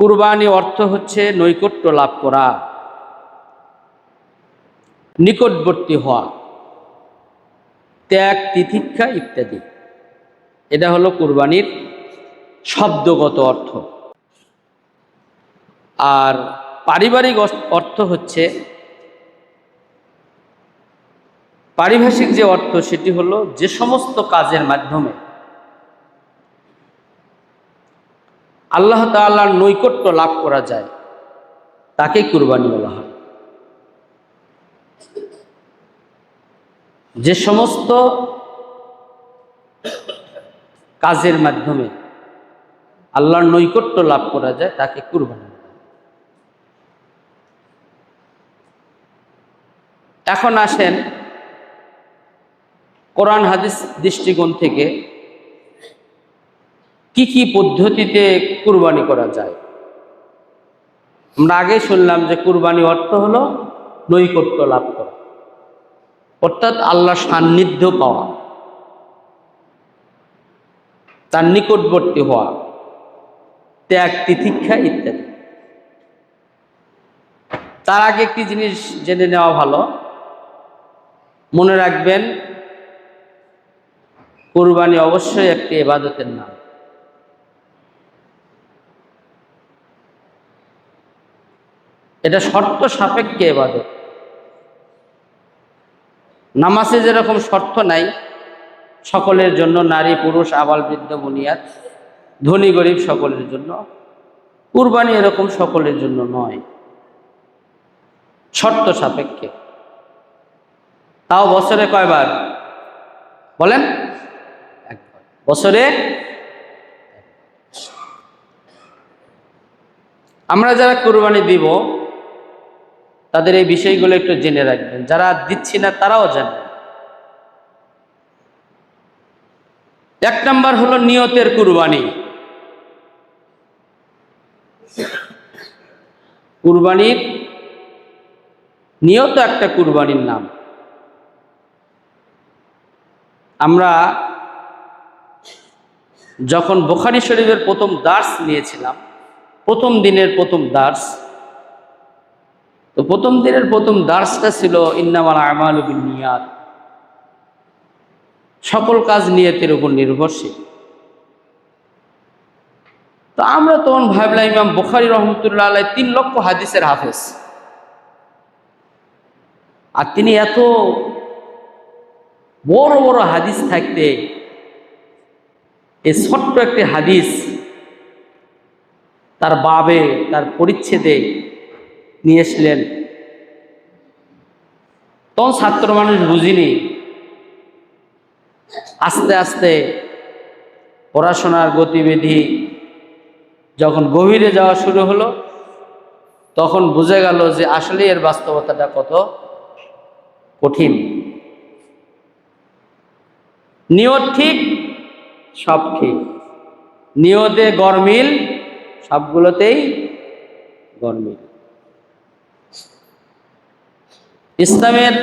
কুরবানি অর্থ হচ্ছে নৈকট্য লাভ করা, নিকটবর্তী হওয়া, ত্যাগ তিতিক্ষা ইত্যাদি। এটা হলো কুরবানির শব্দগত অর্থ। আর পারিবারিক অর্থ হচ্ছে, পারিভাষিক যে অর্থ সেটি হলো যে সমস্ত কাজের মাধ্যমে আল্লাহ তাআলার নৈকট্য লাভ করা যায় তাকে কুরবানি বলা হয়। যে সমস্ত কাজের মাধ্যমে আল্লাহর নৈকট্য লাভ করা যায় তাকে কুরবানি বলা হয়। এখন আসেন কোরআন হাদিস দৃষ্টিকোণ থেকে কি কি পদ্ধতিতে কুরবানি করা যায়। আমরা আগে শুনলাম যে কুরবানি অর্থ হলো নৈকট্য লাভ করা, অর্থাৎ আল্লাহর সান্নিধ্য পাওয়া, তার নিকটবর্তী হওয়া, ত্যাগ তিতিক্ষা ইত্যাদি। তার আগে একটি জিনিস জেনে নেওয়া ভালো, মনে রাখবেন কুরবানি অবশ্যই একটি ইবাদতের নাম। এটা শর্ত সাপেক্ষে ইবাদত। নামাজে যেরকম শর্ত নাই সকলের জন্য, নারী পুরুষ আবাল বৃদ্ধ বুনিয়াদ ধনী গরিব সকলের জন্য, কুরবানি এরকম সকলের জন্য নয়, শর্ত সাপেক্ষে। তাও বছরে কয়বার বলেন? একবার। বছরে আমরা যারা কুরবানি দিব তাদের এই বিষয়গুলো একটু জেনে রাখবেন, যারা দিচ্ছি না তারাও জানেন। এক নাম্বার হলো নিয়তের কুরবানি। কুরবানির নিয়ত একটা কুরবানির নাম। আমরা যখন বুখারী শরীফের প্রথম দার্স নিয়েছিলাম, প্রথম দিনের প্রথম দার্স, তো প্রথম দিনের প্রথম দার্সটা ছিল ইন্নামাল আমালু বিন্নিয়াত, সকল কাজ নিয়তের উপর নির্ভরশীল। তো আমরা তখন ভাবলাম ইমাম বুখারী রহমতুল্লাহ আলাইহি 3 লক্ষ হাদিসের হাফেজ, আর তিনি এত বড় বড় হাদিস থাকতে এই ছোট্ট একটি হাদিস তার বাবে, তার পরিচ্ছেদে নিয়ে এসলেন। তখন ছাত্র মানুষ বুঝিনি। আস্তে আস্তে পড়াশোনার গতিবিধি যখন গভীরে যাওয়া শুরু হলো তখন বুঝে গেল যে আসলে এর বাস্তবতাটা কত কঠিন। নিয়ত ঠিক, সব ঠিক, নিয়তে গরমিল, সবগুলোতেই গরমিল। ইসলামের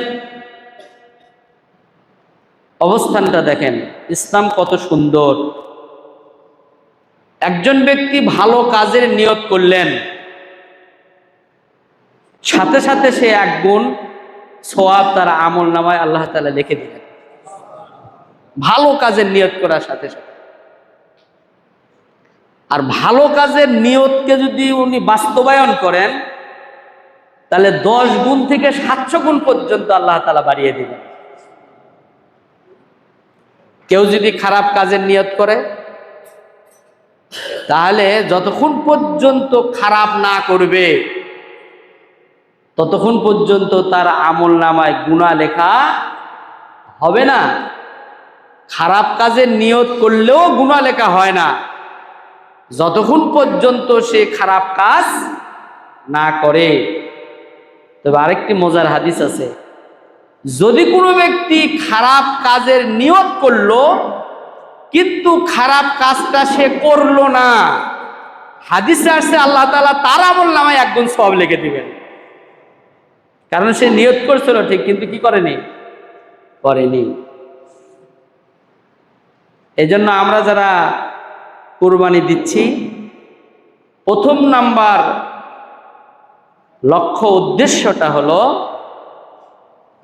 অবস্থানটা দেখেন, ইসলাম কত সুন্দর। একজন ব্যক্তি ভালো কাজের নিয়ত করলেন, সাথে সাথে সে 1 গুণ সওয়াব তার আমল নামায় আল্লাহ তাআলা লিখে দিলেন, ভালো কাজের নিয়ত করার সাথে সাথে। আর ভালো কাজের নিয়তকে যদি উনি বাস্তবায়ন করেন তাহলে 10 গুণ থেকে 700 গুণ পর্যন্ত আল্লাহ তাআলা বাড়িয়ে দিবেন। কেউ যদি খারাপ কাজের নিয়ত করে তাহলে যতক্ষণ পর্যন্ত খারাপ না করবে ততক্ষণ পর্যন্ত তার আমল নামায় গুনাহ লেখা হবে না। খারাপ কাজের নিয়ত করলেও গুনাহ লেখা হয় না যতক্ষণ পর্যন্ত সে খারাপ কাজ না করে। তবে আরেকটি মজার হাদিস আছে, যদি কোনো ব্যক্তি খারাপ কাজের নিয়ত করলো কিন্তু খারাপ কাজটা সে করলো না, হাদিসে আসছে আল্লাহ তাআলা তার আমল নামায় 1 গুণ সওয়াব লিখে দিবেন। কারণ সে নিয়ত করছিল ঠিক কিন্তু কি করেনি। এজন্য আমরা যারা কুরবানি দিচ্ছি প্রথম নাম্বার লক্ষ্য উদ্দেশ্যটা হলো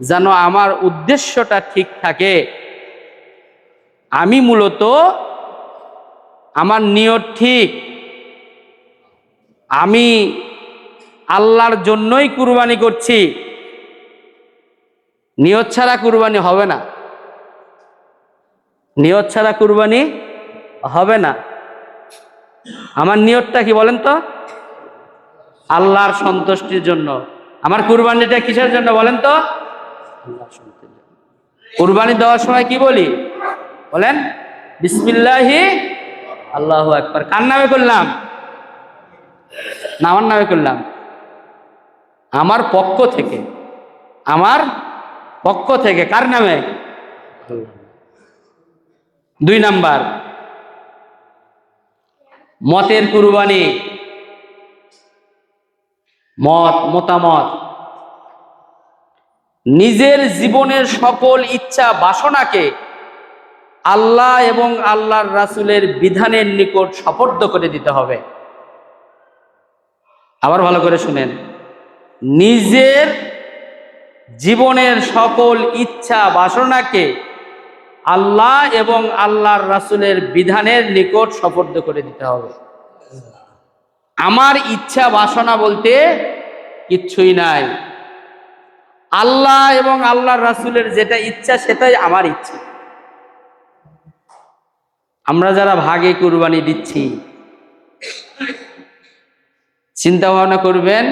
যেন আমার উদ্দেশ্যটা ঠিক থাকে। আমি মূলত আমার নিয়ত ঠিক, আমি আল্লাহর জন্যই কুরবানি করছি। নিয়ত ছাড়া কুরবানি হবে না, নিয়ত ছাড়া কুরবানি হবে না। আমার নিয়তটা কি বলেন তো? আল্লাহর সন্তুষ্টির জন্য। আমার কুরবানিটা কিসের জন্য বলেন তো? আল্লাহর সন্তুষ্টির জন্য। কুরবানি দেওয়ার সময় কি বলি বলেন? বিসমিল্লাহি আল্লাহু আকবার। কার নামে করলাম? না আমার নামে করলাম, আমার পক্ষ থেকে, আমার পক্ষ থেকে। কার নামে? দুই নাম্বার মতের কুরবানি, মতামত। নিজের জীবনের সকল ইচ্ছা বাসনাকে আল্লাহ এবং আল্লাহর রাসূলের বিধানের নিকট সোপর্দ করে দিতে হবে। আবার ভালো করে শুনেন, নিজের জীবনের সকল ইচ্ছা বাসনাকে আল্লাহ এবং আল্লাহর রাসূলের বিধানের নিকট সোপর্দ করে দিতে হবে। আমার ইচ্ছা বাসনা বলতে কিচ্ছুই নাই। আল্লাহ এবং আল্লাহর রাসূলের যেটা ইচ্ছা সেটাই আমার ইচ্ছা। আমরা যারা ভাগে কুরবানি দিচ্ছি, চিন্তা ভাবনা করবেন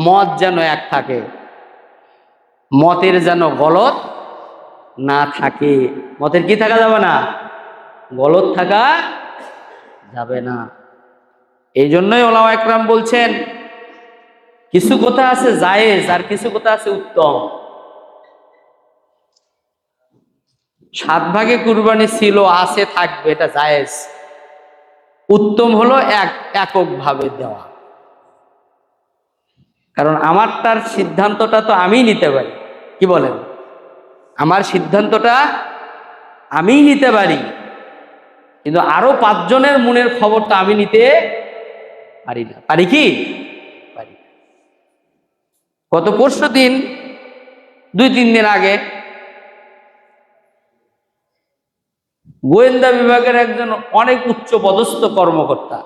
মত যেন এক থাকে, মতের যেন গলত না থাকে। মতের কি থাকা যাবে না? গলত থাকা যাবে না। এই জন্যই ওলামা একরাম বলছেন কিছু কথা আছে জায়েজ আর কিছু কথা আছে উত্তম। 7 ভাগে কুরবানি ছিল, আছে, থাকবে, এটা জায়েজ। উত্তম হলো এককভাবে দেওয়া, কারণ আমারটার সিদ্ধান্তটা তো আমিই নিতে পারি। কি বলেন? আমার সিদ্ধান্তটা আমিই নিতে পারি, কিন্তু আরো 5 জনের মনের খবরটা আমি নিতে পারি না। পারি কি? পারি। গত পরশু দিন 2-3 দিন আগে গোয়েন্দা বিভাগের একজন অনেক উচ্চ পদস্থ কর্মকর্তা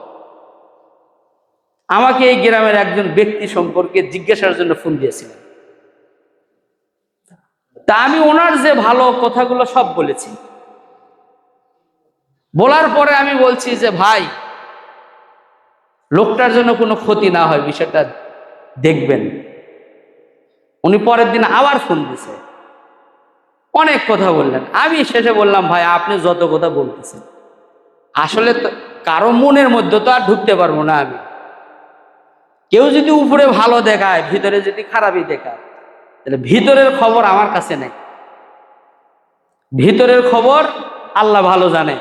আমাকে এই গ্রামের একজন ব্যক্তি সম্পর্কে জিজ্ঞাসার জন্য ফোন দিয়েছিলেন। তা আমি ওনার যে ভালো কথাগুলো সব বলেছি। বলার পরে আমি বলছি যে ভাই, লোকটার জন্য কোনো ক্ষতি না হয় বিষয়টা দেখবেন। উনি পরের দিন আবার ফোন দিছে, অনেক কথা বললেন। আমি শেষে বললাম ভাই আপনি যত কথা বলতেছেন আসলে তো কারো মনের মধ্যে তো আর ঢুকতে পারবো না আমি। কেউ যদি উপরে ভালো দেখায়, ভিতরে যদি খারাপই দেখায়, তাহলে ভিতরের খবর আমার কাছে নেই। ভিতরের খবর আল্লাহ ভালো জানে।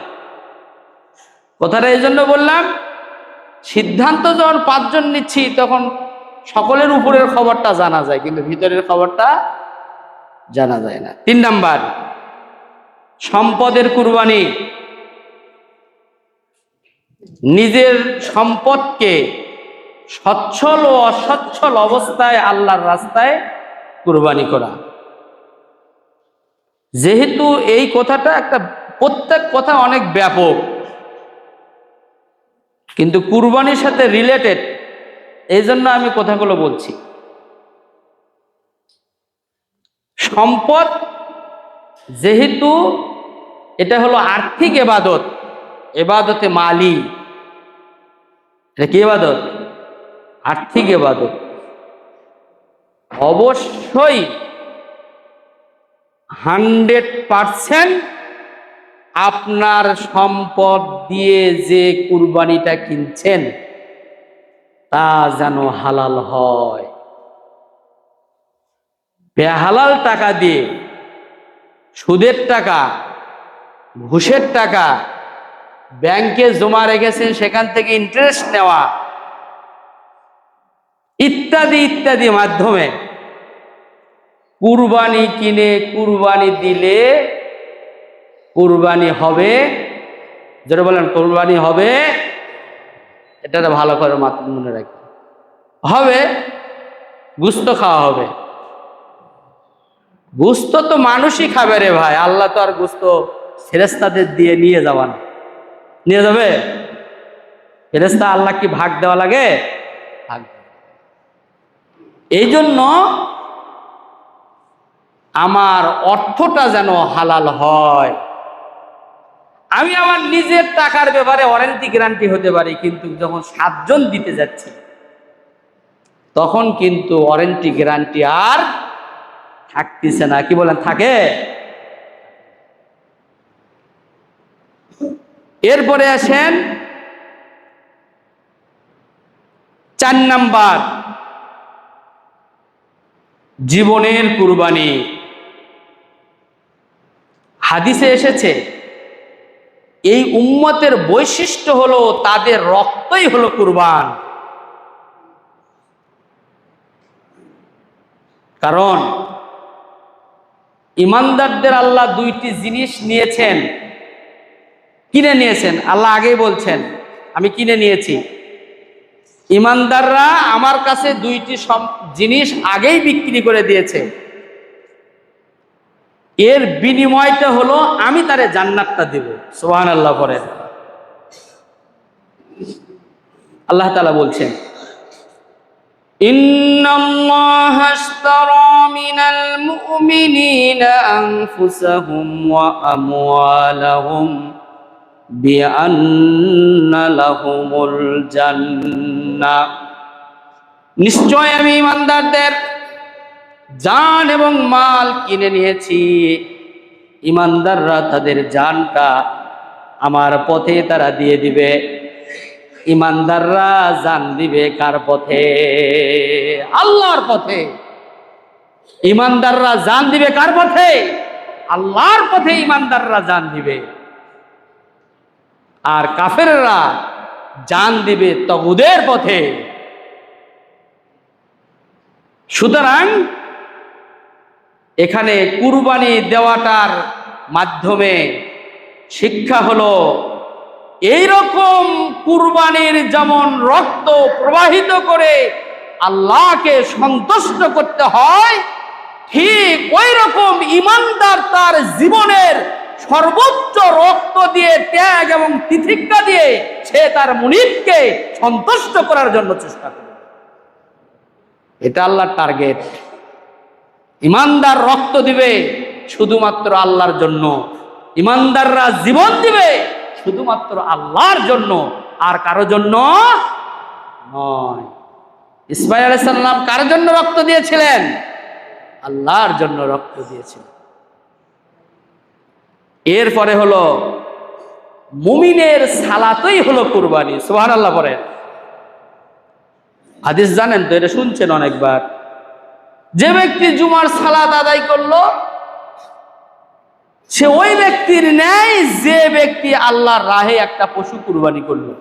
কথাটা এই জন্য বললাম, সিদ্ধান্ত যখন 5 জন নিচ্ছি তখন সকলের উপরের খবরটা জানা যায়, কিন্তু ভিতরের খবরটা জানা যায় না। 3 নাম্বার সম্পদের কুরবানি। নিজের সম্পদকে সচ্ছল ও অসচ্ছল অবস্থায় আল্লাহর রাস্তায় কুরবানি করা। যেহেতু এই কথাটা একটা, প্রত্যেক কথা অনেক ব্যাপক, কিন্তু কুরবানির সাথে রিলেটেড, এই জন্য আমি কথাগুলো বলছি। সম্পদ যেহেতু এটা হলো আর্থিক এবাদত, এবাদতে মালি। এটা কি এবাদত? আর্থিক এবাদত। অবশ্যই 100% আপনার সম্পদ দিয়ে যে কুরবানিটা কিনছেন তা যেন হালাল হয়। বেহালাল টাকা দিয়ে, সুদের টাকা, ঘুষের টাকা, ব্যাংকে জমা রেখেছেন সেখান থেকে ইন্টারেস্ট নেওয়া, ইত্যাদি ইত্যাদি মাধ্যমে কুরবানি কিনে কুরবানি দিলে কুরবানি হবে। যারা বলেন কুরবানি হবে, এটা ভালো করে মনে রাখবে। হবে গোশত খাওয়া হবে, গোশত তো মানুষই খাবে রে ভাই, আল্লাহ তো আর গোশত ফেরেশতাদের দিয়ে নিয়ে যাওয়ান, নিয়ে যাবে? ফেরেশতা আল্লাহ কি ভাগ দেওয়া লাগে? ভাগ। এই জন্য আমার অর্থটা যেন হালাল হয়। আমি আমার নিজের টাকার ব্যাপারে ওয়ারেন্টি গ্যারান্টি হতে পারি, কিন্তু যখন 7 জন দিতে যাচ্ছি তখন কিন্তু ওয়ারেন্টি গ্যারান্টি আর থাকতেছে না। কি বলেন, থাকে? এরপরে আসেন 4 নাম্বার, জীবনের কুরবানি। হাদিসে এসেছে এই উম্মতের বৈশিষ্ট্য হলো তাদের রক্তই হলো কুরবান। কারণ ইমানদারদের আল্লাহ 2টি জিনিস নিয়েছেন, কিনে নিয়েছেন। আল্লাহ আগেই বলছেন আমি কিনে নিয়েছি। ইমানদাররা আমার কাছে 2টি জিনিস আগেই বিক্রি করে দিয়েছে, এর বিনিময়টা হলো আমি তারে জান্নাতটা দেব। সুবহানাল্লাহ বলেন। আল্লাহ তাআলা বলছেন ইন্নাল্লাহা আশতারা মিনাল মুমিনিনা আনফুসাহুম ওয়া আমওয়ালাহুম বিআন্না লাহুমুল জান্নাহ। নিশ্চয় আমি ইমানদারদের জান এবং মাল কিনে নিয়েছি। ইমানদাররা তাদের জানটা আমার পথে তারা দিয়ে দিবে। ইমানদাররা জান দিবে কার পথে? আল্লাহর পথে। ইমানদাররা জান দিবে কার পথে? আল্লাহর পথে ইমানদাররা জান দিবে। আর কাফেররা জান দিবে তাগুদের পথে। সুতরাং এখানে কুরবানি দেওয়াটার মাধ্যমে শিক্ষা হলো এইরকম কুরবানির যেমন রক্ত প্রবাহিত করে আল্লাহকে সন্তুষ্ট করতে হয়, ঠিক ওই রকম ইমানদার তার জীবনের সর্বোচ্চ রক্ত দিয়ে, ত্যাগ এবং তিতিক্ষা দিয়ে সে তার মুনিবকে সন্তুষ্ট করার জন্য চেষ্টা করে। এটা আল্লাহর টার্গেট। ইমানদার রক্ত দিবে শুধুমাত্র আল্লাহর জন্য, ইমানদাররা জীবন দিবে শুধুমাত্র আল্লাহর জন্য, আর কারো জন্য নয়। ইসমাঈল আলাইহিস সালাম কার জন্য রক্ত দিয়েছিলেন? আল্লাহর জন্য রক্ত দিয়েছিলেন। এরপরে হলো মুমিনের সালাতই হলো কুরবানি। সুবহানাল্লাহ বলেন। হাদিস জানেন তো, এটা শুনছেন অনেকবার। যে ব্যক্তি জুমার সালাত আদায় করলো সে ওই ব্যক্তির ন্যায় যে ব্যক্তি আল্লাহর রাহে একটা পশু কুরবানি করলো।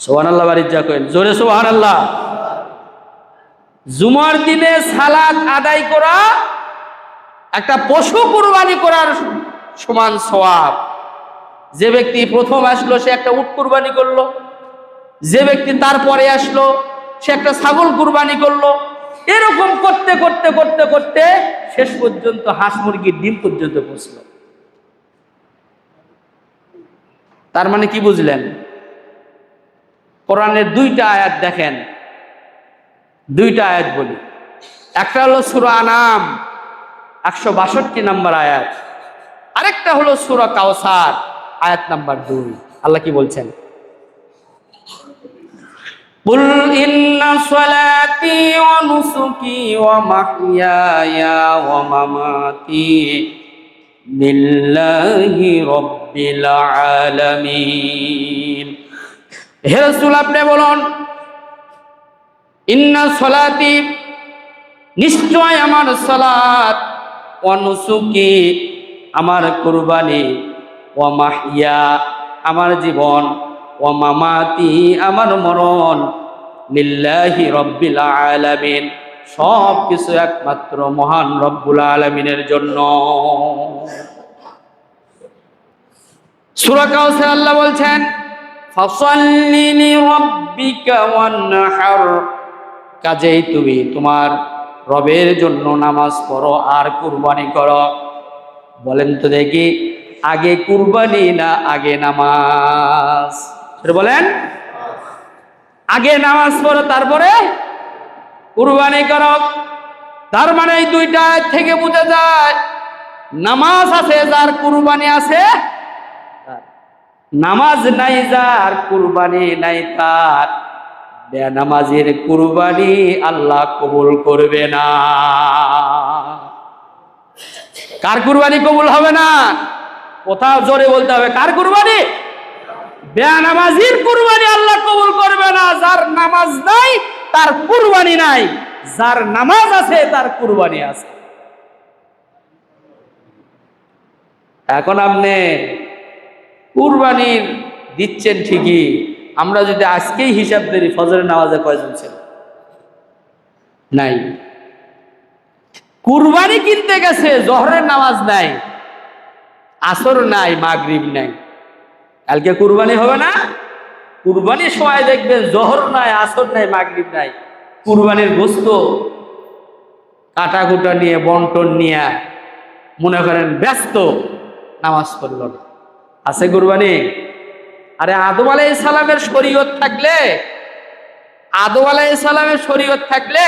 সুবহানাল্লাহ বাড়ির যা করেন জোরে সুবহানাল্লাহ। জুমার দিনে সালাত আদায় করা একটা পশু কুরবানি করার সমান সওয়াব। যে ব্যক্তি প্রথম আসলো সে একটা উট কুরবানি করলো, যে ব্যক্তি তারপরে আসলো সে একটা ছাগল কুরবানি করলো। এরকম করতে করতে করতে করতে শেষ পর্যন্ত হাঁস মুরগির ডিম পর্যন্ত পৌঁছলো। তার মানে কি বুঝলেন? কোরআনের 2টা আয়াত দেখেন, 2টা আয়াত বলি। একটা হলো সূরা আনাম 162 নম্বর আয়াত, আরেকটা হলো সূরা কাউসার আয়াত নাম্বার 2। আল্লাহ কি বলছেন? কুল ইন্না সলাতি ওয়া নুসুকি ওয়া মাহইয়ায়া ওয়া মামাতি লিল্লাহি রাব্বিল আলামিন। হে রাসূল আপনি বলুন, ইন্না সলাতি নিশ্চয় আমার সালাত, ওয়া নুসুকি আমার কুরবানি, ওয়া মাহইয়া আমার জীবন, ওয়া মামাতি আমার মরণ, লিল্লাহি রাব্বিল আলামিন সব কিছু একমাত্র মহান রব্বুল আলামিনের জন্য। সূরা কাউসার আল্লাহ বলছেন ফাসাল্লি লিরাব্বিকা ওয়ানহার, কাজেই তুমি তোমার রবের জন্য নামাজ পড়ো আর কুরবানি করো। বলেন তো দেখি, আগে কুরবানি না আগে নামাজ? বলেন, আগে নামাজ পড়ো তারপরে কুরবানি করো। তার মানে এই দুইটা থেকে বোঝা যায় নামাজ আছে যার কুরবানি আছে, নামাজ নাই যার কুরবানি নাই তার বেনামাজির কুরবানি আল্লাহ কবুল করবে না। কার কুরবানি কবুল হবে না? কোথাও জোরে বলতে হবে, কার কুরবানি? বেনামাজির কুরবানি আল্লাহ কবুল করবে না। যার নামাজ নাই তার কুরবানি নাই, যার নামাজ আছে তার কুরবানি আছে। এখন আপনি কুরবানি দিচ্ছেন ঠিকই, আমরা যদি আজকেই হিসাব করি ফজরের নামাজে কয়জন ছিল? নাই। কুরবানি কিনতে গেছে, জোহরের নামাজ নাই, আসর নাই, মাগরিব নাই। কালকে কুরবানি হবে না? কুরবানির সময় দেখবেন জোহর নাই, আসর নাই, মাগরিব নাই। কুরবানির গোশত কাটাকুটা নিয়ে বন্টন নিয়ে মনে করেন ব্যস্ত, নামাজ পড়ল না। আছে কুরবানি? আরে আদম আলাইহিস সালামের শরীয়ত থাকলে, আদম আলাইহিস সালামের শরীয়ত থাকলে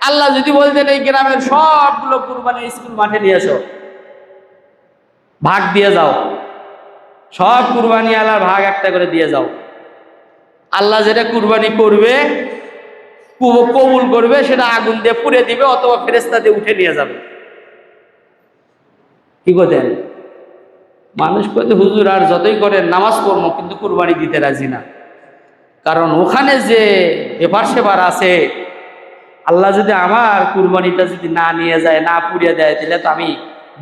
আল্লাহ যদি বলতেন এই গ্রামের সবগুলো কুরবানি স্কুল মাঠে নিয়ে এসো, ভাগ দিয়ে যাও, সব কুরবানি আল্লাহর ভাগ একটা করে দিয়ে যাও, আল্লাহ যেটা কুরবানি করবে কবুল করবে সেটা আগুন দিয়ে পুড়ে দিবে অথবা ফেরেশতা দিয়ে উঠে নিয়ে যাবে। কি করতেন? মানুষ বলতে হুজুর আর যতই করেন নামাজ পড়বো কিন্তু কুরবানি দিতে রাজি না, কারণ ওখানে যে ব্যাপার সেবার আছে, আল্লাহ যদি আমার কুরবানিটা যদি না নিয়ে যায়, না পুড়িয়ে দেয়, তাহলে তো আমি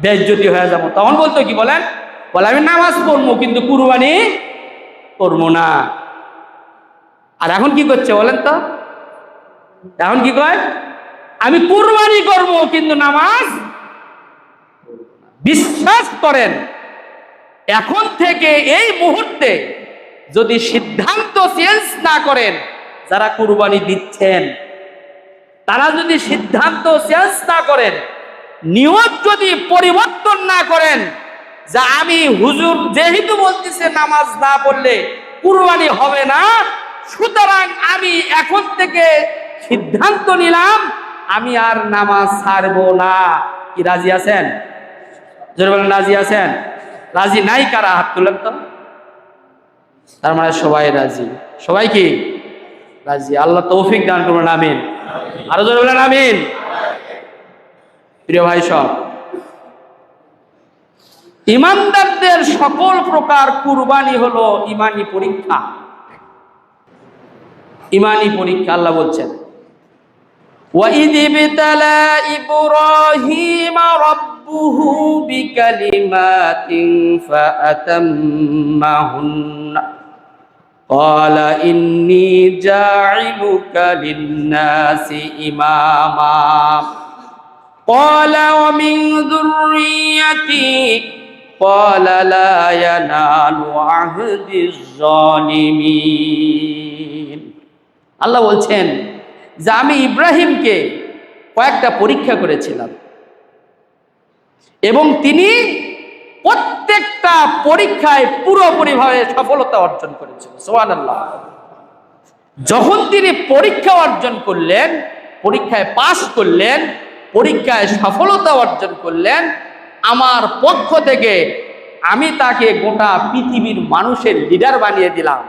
বেজ্জতি হয়ে যাবো। তখন বলতো কি বলেন? বলে আমি নামাজ পড়বো কিন্তু কুরবানি করবো না। আর এখন কি করছে বলেন তো? এখন কি কয়? আমি কুরবানি করবো কিন্তু নামাজ। বিশ্বাস করেন, এখন থেকে এই মুহূর্তে যদি সিদ্ধান্ত চেঞ্জ না করেন, যারা কুরবানি দিচ্ছেন তারা যদি সিদ্ধান্ত চেঞ্জ না করেন, নিয়ত যদি পরিবর্তন না করেন, যে আমি হুজুর যেহেতু বলতেছে নামাজ না পড়লে কুরবানি হবে না, সুতরাং আমি এখন থেকে সিদ্ধান্ত নিলাম আমি আর নামাজ ছাড়বো না। কি রাজি আছেন? জোরে বলেন, রাজি আছেন? রাজি নাই কারা? হাত তুলেন তো। তার মানে সবাই রাজি। সবাই কি রাজি? আল্লাহ তৌফিক দান করুন, আমিন। আরো জোরে বলেন আমিন। প্রিয় ভাই সব, ইমানদারদের সকল প্রকার কুরবানি হলো ইমানি পরীক্ষা। ইমানি পরীক্ষা। আল্লাহ বলছেন وَإِذِ ابْتَلَى إِبْرَاهِيمَ رَبُّهُ بِكَلِمَاتٍ فَأَتَمَّهُنَّ قَالَ إِنِّي جَاعِلُكَ لِلنَّاسِ إِمَامًا قَالَ وَمِنْ ذُرِّيَّتِي قَالَ لَا يَنَالُ عَهْدِ الظَّالِمِينَ। আল্লাহ বলছেন যে আমি ইব্রাহিমকে কয়েকটা পরীক্ষা করেছিলাম এবং তিনি প্রত্যেকটা পরীক্ষায় পুরোপুরিভাবে সফলতা অর্জন করেছেন। সুবহানাল্লাহ। যখন তিনি পরীক্ষা অর্জন করলেন, পরীক্ষায় পাশ করলেন, পরীক্ষায় সফলতা অর্জন করলেন, আমার পক্ষ থেকে আমি তাকে গোটা পৃথিবীর মানুষের লিডার বানিয়ে দিলাম।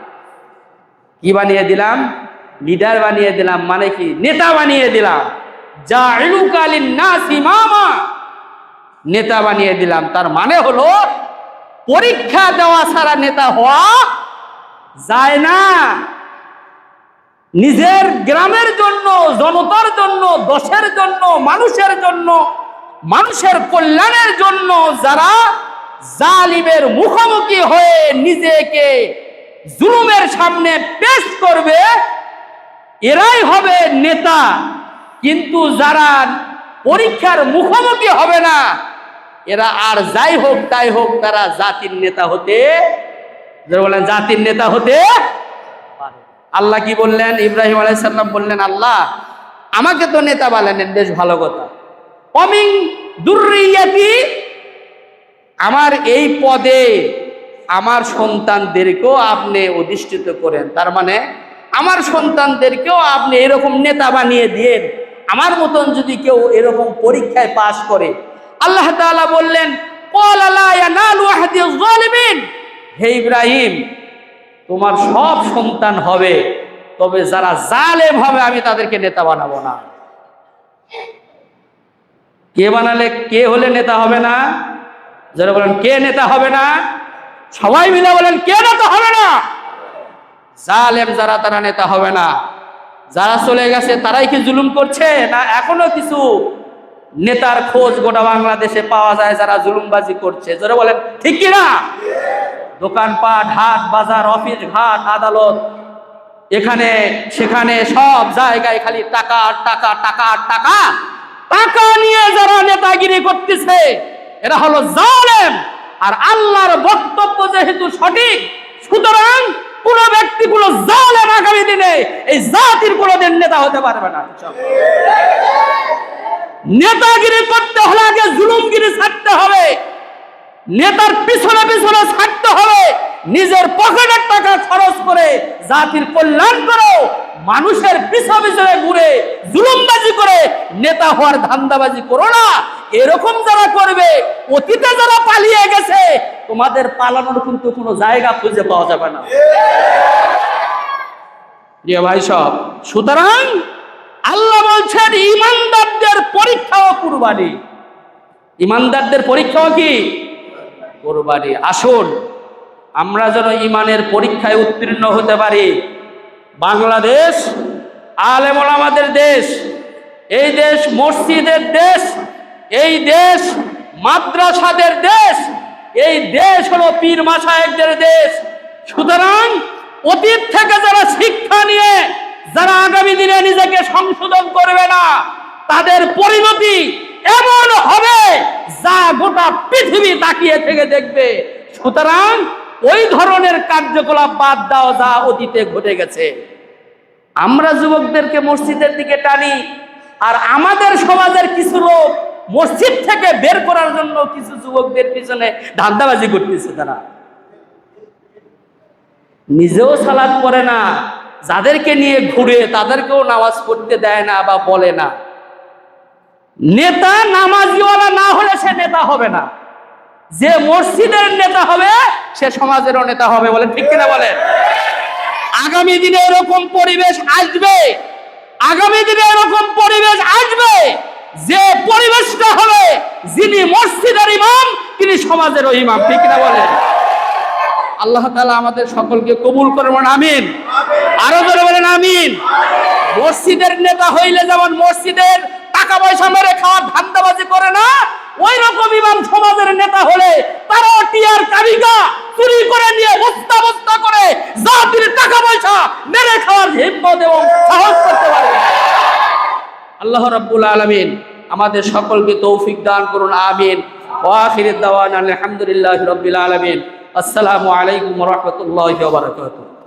কি বানিয়ে দিলাম? লিডার বানিয়ে দিলাম। মানে কি? নেতা বানিয়ে দিলাম। জাইলুকা লিন-নাস ইমামা, নেতা বানিয়ে দিলাম। তার মানে হলো পরীক্ষা দেওয়া ছাড়া নেতা হওয়া যায় না। নিজের গ্রামের জন্য, জনতার জন্য, দেশের জন্য, মানুষের জন্য, মানুষের কল্যাণের জন্য যারা জালিমের মুখোমুখি হয়ে নিজেকে জুলুমের সামনে পেশ করবে, এরাই হবে নেতা। কিন্তু যারা পরীক্ষার মুখোমুখি হবে না, এরা আর যাই হোক তাই হোক, তারা জাতির নেতা হতে যারা বলেন জাতির নেতা হতে পারে। আল্লাহ কি বললেন? ইব্রাহিম আলাইহিস সালাম বললেন, আল্লাহ আমাকে তো নেতা বানালেন, বেশ ভালো কথা। অমিন দুররিয়াতি, আমার এই পদে আমার সন্তানদেরকেও আপনি অধিষ্ঠিত করেন। তার মানে আমার সন্তানদেরকেও আপনি এরকম নেতা বানিয়ে দিয়েন, আমার মতন যদি কেউ এরকম পরীক্ষায় পাশ করে। আল্লাহ তাআলা বললেন, ক্বালা লা ইয়ানালু আহদিয যালিমিন, হে ইব্রাহিম তোমার সব সন্তান হবে, তবে যারা জালেম হবে আমি তাদেরকে নেতা বানাবো না। কে বানালে, কে হলে নেতা হবে না? যারা বলেন কে নেতা হবে না? সবাই মিলে বলেন কে নেতা হবে না? জালেম যারা, তারা নেতা হবে না। যারা চলে গেছে তারাই কি জুলুম করছে, না এখনো কিছু নেতার খোঁজ গোটা বাংলাদেশে পাওয়া যায় যারা জুলুমবাজি করছে? যারা বলেন ঠিক কি না? দোকানপাট, হাট বাজার, অফিস ঘাট, আদালত, এখানে সেখানে সব জায়গায় খালি টাকা আর টাকা, টাকা আর টাকা। টাকা নিয়ে যারা নেতাগিরি করতেছে এরা হলো জালেম। আর আল্লাহর বক্তব্য যেহেতু সঠিক, সুতরাং কোন ব্যক্তি, কোন জালেম আগামী দিনে এই জাতির কোনদিন নেতা হতে পারবে না। নেতাগিরি করতে হলে আগে জুলুমগিরি ছাড়তে হবে, নেতার পিছনে পিছনে ছাড়তে হবে, নিজের পকেটের টাকা খরচ করে জাতির কল্যাণ করো, মানুষের পিছনে ঘুরে জুলুমবাজি করে নেতা হওয়ার ধান্দাবাজি করো না। এরকম যারা করবে, অতীতে যারা পালিয়ে গেছে, তোমাদের পালানোর কিন্তু কোনো জায়গা খুঁজে পাওয়া যাবে না। প্রিয় ভাই সব, সুতরাং আল্লাহ বলছেন ইমানদারদের পরীক্ষাও কুরবানি। ইমানদারদের পরীক্ষাও কি? কুরবানি। আসুন আমরা যেন ইমানের পরীক্ষায় উত্তীর্ণ হতে পারি। বাংলাদেশ আলেম ওলামাদের দেশ, এই দেশ মসজিদের দেশ, এই দেশ মাদ্রাসাদের দেশ, এই দেশ হলো পীর মাশায়েখদের দেশ। সুতরাং অতীত থেকে যারা শিক্ষা নিয়ে যারা আগামী দিনে নিজেকে সংশোধন করবে না, তাদের পরিণতি এমন হবে যা গোটা পৃথিবী তাকিয়ে থেকে দেখবে। সুতরাং ওই ধরনের কার্যকলাপ বাদ দাও যা অতীতে ঘটে গেছে। আমরা যুবকদেরকে মসজিদের দিকে টানি, আর আমাদের সমাজের কিছু লোক মসজিদ থেকে বের করার জন্য কিছু যুবকদের পিছনে ধান্দাবাজি করতেছে। তারা নিজেও সালাত পড়ে না, যাদেরকে নিয়ে ঘুরে তাদেরকেও নামাজ পড়তে দেয় না বা বলে না। নেতা নামাজিওয়ালা না হলে সে নেতা হবে না। যে মসজিদের নেতা হবে সে সমাজেরও নেতা হবে। বলেন ঠিক কিনা বলেন? আগামী দিনে এরকম পরিবেশ আসবে, আগামী দিনে এরকম পরিবেশ আসবে যে পরিবেশটা হবে যিনি মসজিদের ইমাম তিনি সমাজেরও ইমাম। ঠিক কিনা বলেন? আল্লাহ তাআলা আমাদের সকলকে কবুল করবেন, আমিন। আরো জোরে বলেন আমিন। মসজিদের নেতা হইলে যেমন মসজিদের টাকা পয়সা মেরে খাওয়ার ধান্দাবাজি করে না, ওই রকম ইমাম সমাজের নেতা হলে তারাও টিয়ার কাবিগা চুরি করে নিয়ে বস্তা বস্তা করে জাতির টাকা পয়সা মেরে খাওয়ার হিম্মত এবং সাহস করতে পারবে। আল্লাহ রাব্বুল আলামিন আমাদের সকলকে তৌফিক দান করুন, আমিন। ওয়া আখিরু দাওয়ানা আলহামদুলিল্লাহি রাব্বিল আলামিন। আসসালামু আলাইকুম ওয়া রাহমাতুল্লাহি ওয়া বারাকাতুহু।